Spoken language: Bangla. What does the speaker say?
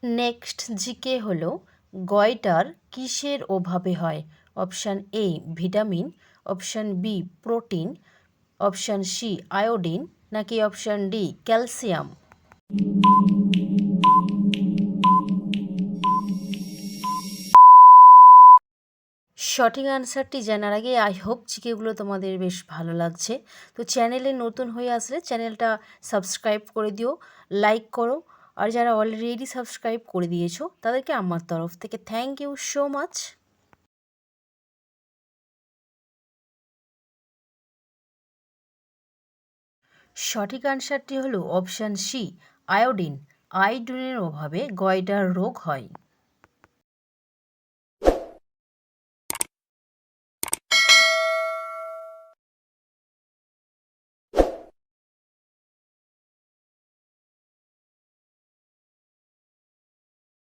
নেক্সট জিকে হলো গয়টার কিসের অভাবে হয়? Option A vitamin, option B protein, option C iodine, নাকি অপশান ডি ক্যালসিয়াম? সঠিক আনসারটি জানার আগে আই হোপ জিকেগুলো তোমাদের বেশ ভালো লাগছে। তো চ্যানেলে নতুন হয়ে আসলে চ্যানেলটা সাবস্ক্রাইব করে দিও, লাইক করো, আর যারা অলরেডি সাবস্ক্রাইব করে দিয়েছো তাদেরকে আমার তরফ থেকে থ্যাংক ইউ সো মাচ। সঠিক আনসারটি হলো অপশান সি আয়োডিন। আয়োডিনের অভাবে গয়টার রোগ হয়।